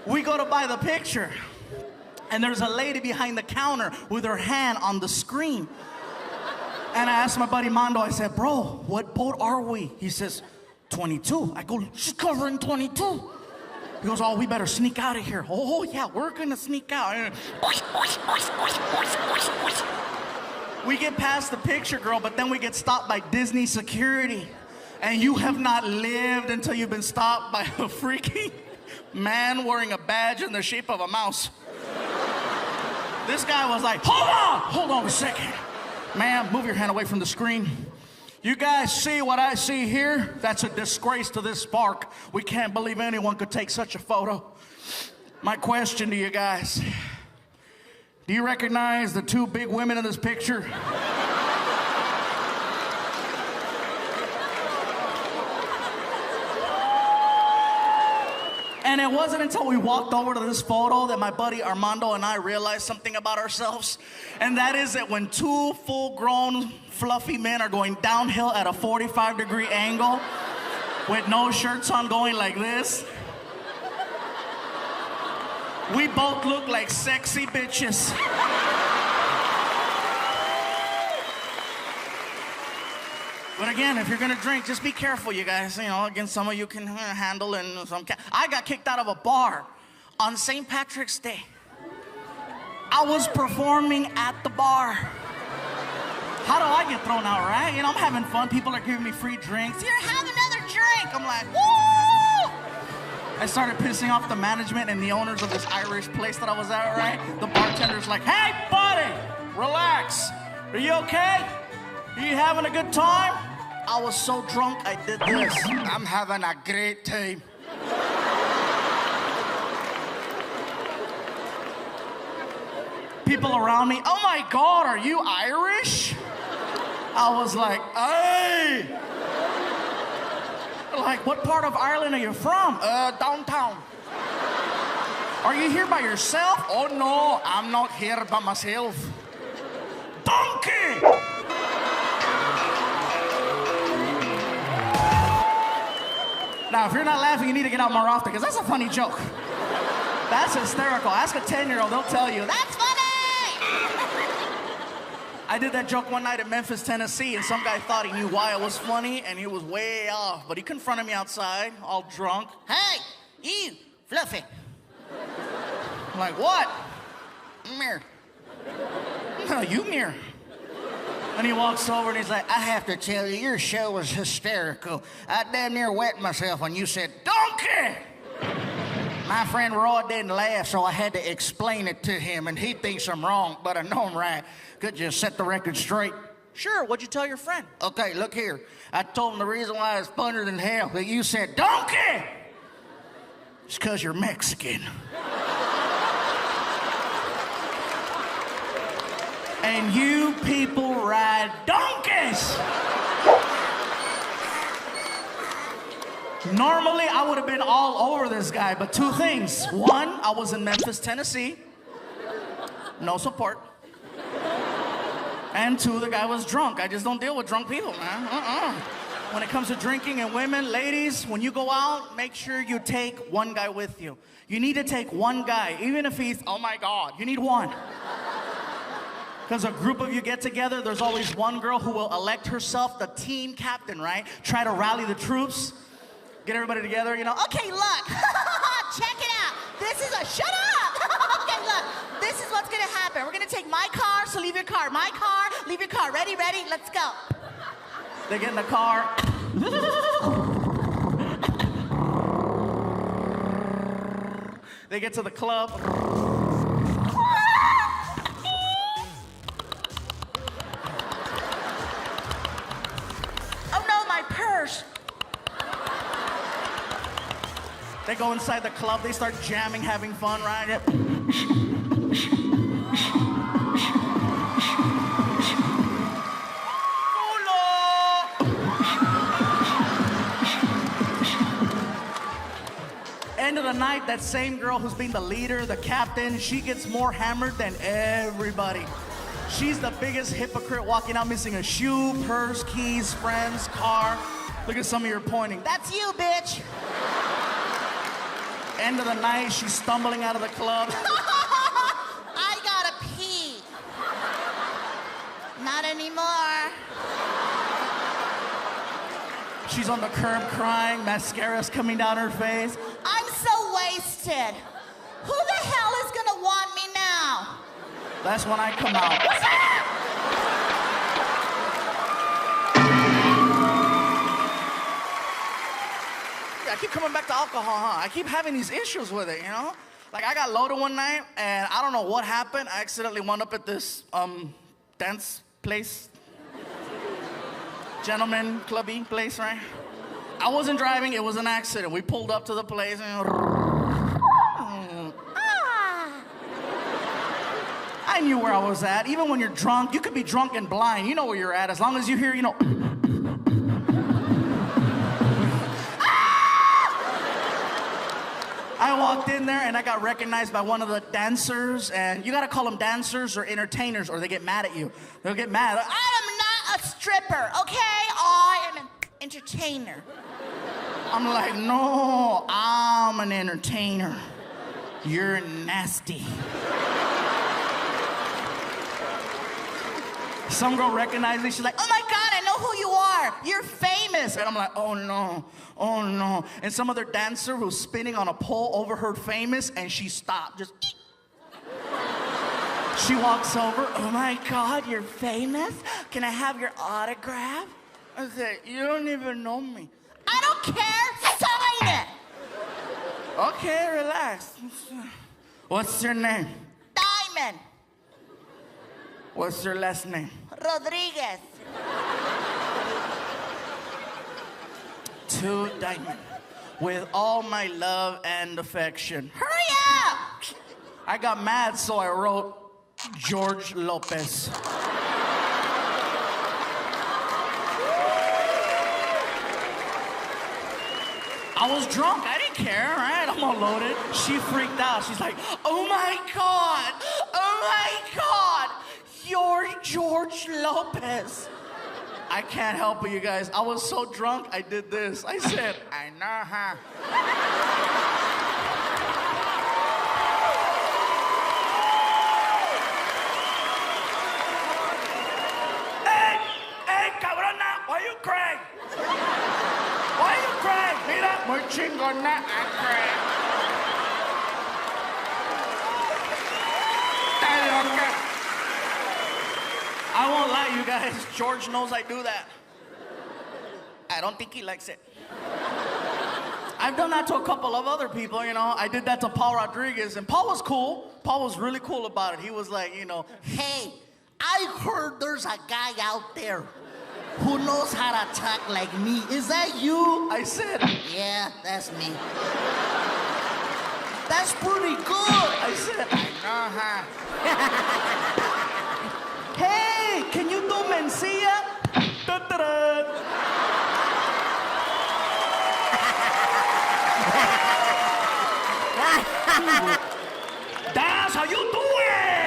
We go to buy the picture, and there's a lady behind the counter with her hand on the screen. And I asked my buddy Mondo, I said, bro, what boat are we? He says, 22. I go, she's covering 22. He goes, oh, we better sneak out of here. Oh, yeah, we're gonna sneak out. We get past the picture girl, but then we get stopped by Disney security. And you have not lived until you've been stopped by a freaking man wearing a badge in the shape of a mouse. This guy was like, hold on a second. Ma'am, move your hand away from the screen. You guys see what I see here? That's a disgrace to this park. We can't believe anyone could take such a photo. My question to you guys, do you recognize the two big women in this picture? And it wasn't until we walked over to this photo that my buddy Armando and I realized something about ourselves. And that is that when two full-grown, fluffy men are going downhill at a 45-degree angle with no shirts on going like this, we both look like sexy bitches. But again, if you're gonna drink, just be careful, you guys. You know, again, some of you can handle and some can't. I got kicked out of a bar on St. Patrick's Day. I was performing at the bar. How do I get thrown out, right? You know, I'm having fun. People are giving me free drinks. Here, have another drink. I'm like, woo! I started pissing off the management and the owners of this Irish place that I was at, right? The bartender's like, hey, buddy, relax. Are you okay? Are you having a good time? I was so drunk, I did this. I'm having a great time. People around me, oh my God, are you Irish? I was like, hey. Like, what part of Ireland are you from? Downtown. Are you here by yourself? Oh no, I'm not here by myself. Donkey! Now, if you're not laughing, you need to get out more often, because that's a funny joke. That's hysterical. Ask a 10-year-old, they'll tell you, that's funny! I did that joke one night in Memphis, Tennessee, and some guy thought he knew why it was funny, and he was way off. But he confronted me outside, all drunk. Hey, you, Fluffy. I'm like, what? Mirror. No, you mirror. And he walks over and he's like, I have to tell you, your show was hysterical. I damn near wet myself when you said, donkey! My friend Roy didn't laugh, so I had to explain it to him, and he thinks I'm wrong, but I know I'm right. Could you set the record straight? Sure, what'd you tell your friend? Okay, look here. I told him the reason why it's funnier than hell that you said, donkey! It's because you're Mexican. And you people ride donkeys. Normally, I would have been all over this guy, but two things. One, I was in Memphis, Tennessee. No support. And two, the guy was drunk. I just don't deal with drunk people, man. When it comes to drinking and women, ladies, when you go out, make sure you take one guy with you. You need to take one guy, even if he's, oh my God, you need one. Because a group of you get together, there's always one girl who will elect herself the team captain, right? Try to rally the troops, get everybody together, you know. Okay, look, check it out. This is a, shut up. Okay, look, this is what's gonna happen. We're gonna take my car, so leave your car. My car, leave your car. Ready, let's go. They get in the car. They get to the club. They go inside the club, they start jamming, having fun, right? End of the night, that same girl who's being the leader, the captain, she gets more hammered than everybody. She's the biggest hypocrite, walking out missing a shoe, purse, keys, friends, car. Look at some of you pointing. That's you, bitch. end of the night, she's stumbling out of the club. I gotta pee. Not anymore. She's on the curb crying, mascara's coming down her face. I'm so wasted. Who the hell is gonna want me now? That's when I come out. What's up? I keep coming back to alcohol, huh? I keep having these issues with it, you know? Like, I got loaded one night, and I don't know what happened. I accidentally wound up at this, dance place. Gentleman clubby place, right? I wasn't driving, it was an accident. We pulled up to the place, and... I knew where I was at. Even when you're drunk, you could be drunk and blind. You know where you're at, as long as you hear, you know... I walked in there and I got recognized by one of the dancers, and you gotta call them dancers or entertainers or they get mad at you. They'll get mad. I am not a stripper, okay? I am an entertainer. I'm like, no, I'm an entertainer. You're nasty. Some girl recognized me. She's like, oh my God, I know who you are. You're famous. And I'm like, oh no, oh no. And some other dancer who's spinning on a pole overheard famous, and she stopped. Just. She walks over. Oh my God, you're famous? Can I have your autograph? I said, you don't even know me. I don't care. Sign it. Okay, relax. What's your name? Diamond. What's your last name? Rodriguez. To Diamond. With all my love and affection. Hurry up! I got mad, so I wrote George Lopez. I was drunk, I didn't care, right? I'm all loaded. She freaked out. She's like, oh my God, you're George Lopez. I can't help it, you guys. I was so drunk, I did this. I said, I know, huh? Hey, cabrona, why you crying? Why you crying? Mira, muy chingona, I cry. I won't lie, you guys. George knows I do that. I don't think he likes it. I've done that to a couple of other people, you know. I did that to Paul Rodriguez, and Paul was cool. Paul was really cool about it. He was like, you know, hey, I heard there's a guy out there who knows how to talk like me. Is that you? I said, yeah, that's me. That's pretty good. I said, I know, huh? Hey, can you do Mencia? That's how you do it!